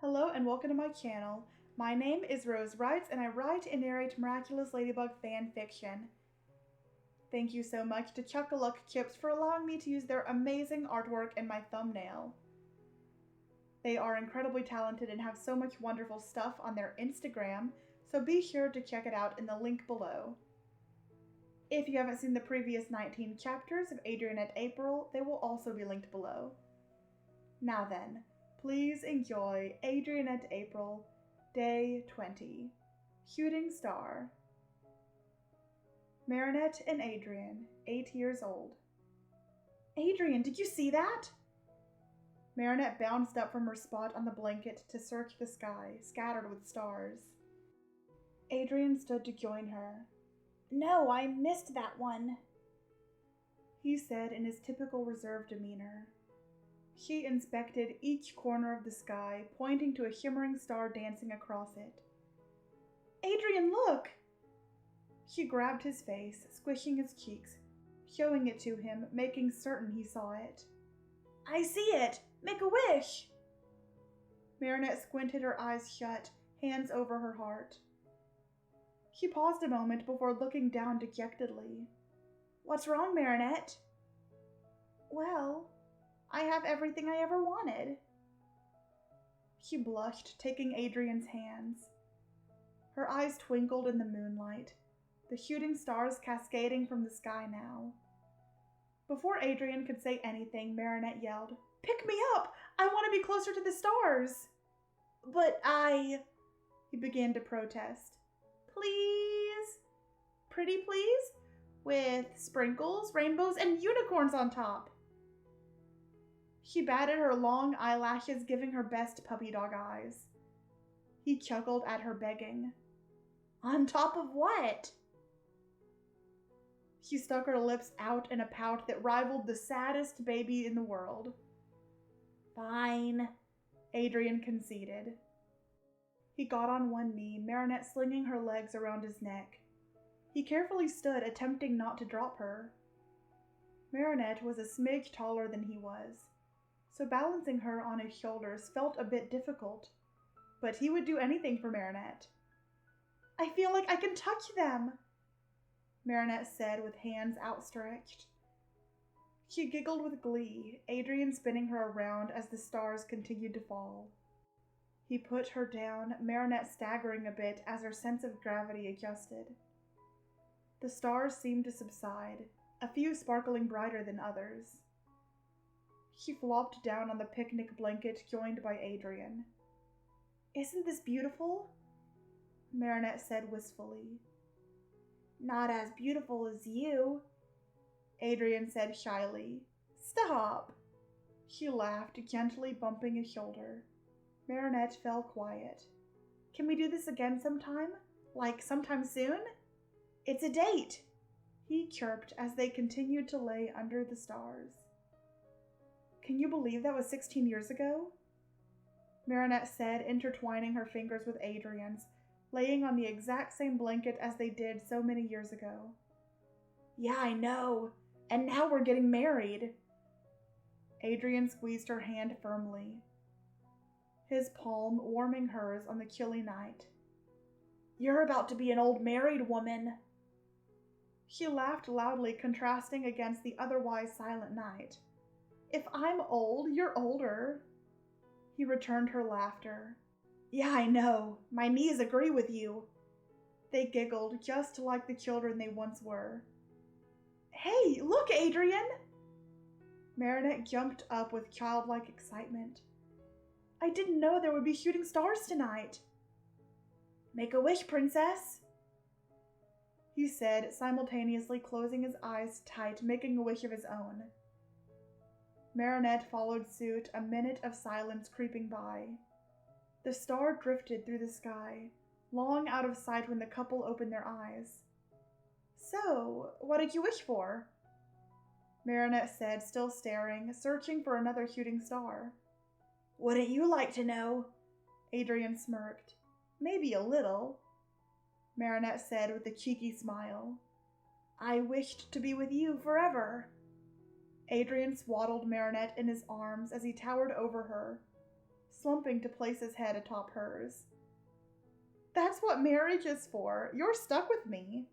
Hello and welcome to my channel. My name is Rose Writes and I write and narrate Miraculous Ladybug fan fiction. Thank you so much to ChocoLuck Chipz for allowing me to use their amazing artwork in my thumbnail. They are incredibly talented and have so much wonderful stuff on their Instagram, so be sure to check it out in the link below. If you haven't seen the previous 19 chapters of Adrienette April, they will also be linked below. Now then, please enjoy Adrienette April, Day 20, Shooting Star. Marinette and Adrien, 8 years old. Adrien, did you see that? Marinette bounced up from her spot on the blanket to search the sky, scattered with stars. Adrien stood to join her. No, I missed that one, he said in his typical reserved demeanor. She inspected each corner of the sky, pointing to a shimmering star dancing across it. Adrien, look! She grabbed his face, squishing his cheeks, showing it to him, making certain he saw it. I see it! Make a wish! Marinette squinted her eyes shut, hands over her heart. She paused a moment before looking down dejectedly. What's wrong, Marinette? Well, I have everything I ever wanted. She blushed, taking Adrien's hands. Her eyes twinkled in the moonlight, the shooting stars cascading from the sky now. Before Adrien could say anything, Marinette yelled, "Pick me up! I want to be closer to the stars!" But he began to protest. Please? Pretty please? With sprinkles, rainbows, and unicorns on top. She batted her long eyelashes, giving her best puppy dog eyes. He chuckled at her begging. On top of what? She stuck her lips out in a pout that rivaled the saddest baby in the world. Fine, Adrien conceded. He got on one knee, Marinette slinging her legs around his neck. He carefully stood, attempting not to drop her. Marinette was a smidge taller than he was, so balancing her on his shoulders felt a bit difficult, but he would do anything for Marinette. I feel like I can touch them, Marinette said with hands outstretched. She giggled with glee, Adrien spinning her around as the stars continued to fall. He put her down, Marinette staggering a bit as her sense of gravity adjusted. The stars seemed to subside, a few sparkling brighter than others. She flopped down on the picnic blanket joined by Adrien. Isn't this beautiful? Marinette said wistfully. Not as beautiful as you, Adrien said shyly. Stop! She laughed, gently bumping his shoulder. Marinette fell quiet. Can we do this again sometime? Like sometime soon? It's a date, he chirped as they continued to lay under the stars. Can you believe that was 16 years ago? Marinette said, intertwining her fingers with Adrien's, laying on the exact same blanket as they did so many years ago. Yeah, I know. And now we're getting married. Adrien squeezed her hand firmly, his palm warming hers on the chilly night. You're about to be an old married woman. She laughed loudly, contrasting against the otherwise silent night. If I'm old, you're older. He returned her laughter. Yeah, I know. My knees agree with you. They giggled, just like the children they once were. Hey, look, Adrien! Marinette jumped up with childlike excitement. I didn't know there would be shooting stars tonight. Make a wish, princess, he said, simultaneously closing his eyes tight, making a wish of his own. Marinette followed suit, a minute of silence creeping by. The star drifted through the sky, long out of sight when the couple opened their eyes. So, what did you wish for? Marinette said, still staring, searching for another shooting star. Wouldn't you like to know? Adrien smirked. Maybe a little, Marinette said with a cheeky smile. I wished to be with you forever. Adrien swaddled Marinette in his arms as he towered over her, slumping to place his head atop hers. That's what marriage is for. You're stuck with me.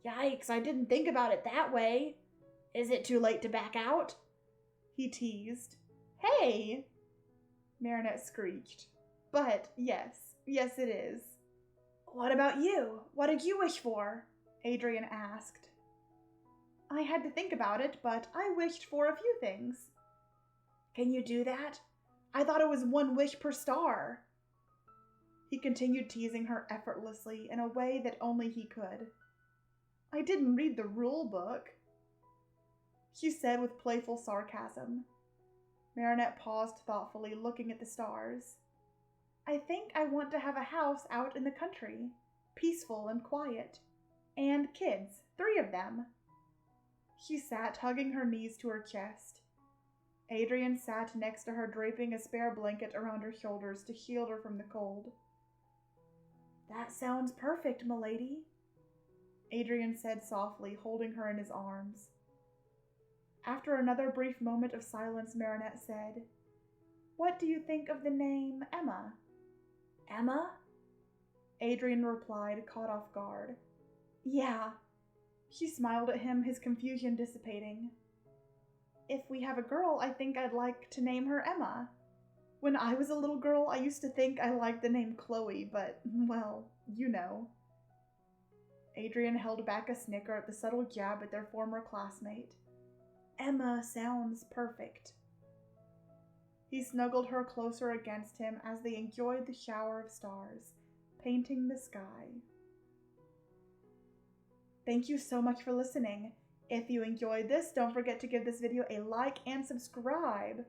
Yikes, I didn't think about it that way. Is it too late to back out? He teased. Hey! Marinette screeched. But yes it is. What about you? What did you wish for? Adrien asked. I had to think about it, but I wished for a few things. Can you do that? I thought it was 1 wish per star. He continued teasing her effortlessly in a way that only he could. I didn't read the rule book, she said with playful sarcasm. Marinette paused thoughtfully, looking at the stars. I think I want to have a house out in the country, peaceful and quiet, and kids, 3 of them. She sat, hugging her knees to her chest. Adrien sat next to her, draping a spare blanket around her shoulders to shield her from the cold. That sounds perfect, milady, Adrien said softly, holding her in his arms. After another brief moment of silence, Marinette said, What do you think of the name Emma? Emma? Adrien replied, caught off guard. Yeah. She smiled at him, his confusion dissipating. If we have a girl, I think I'd like to name her Emma. When I was a little girl, I used to think I liked the name Chloe, but, well, you know. Adrien held back a snicker at the subtle jab at their former classmate. Emma sounds perfect. He snuggled her closer against him as they enjoyed the shower of stars, painting the sky. Thank you so much for listening. If you enjoyed this, don't forget to give this video a like and subscribe.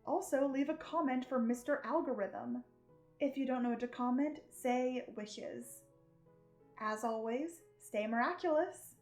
Also, leave a comment for Mr. Algorithm. If you don't know what to comment, say wishes. As always, stay miraculous.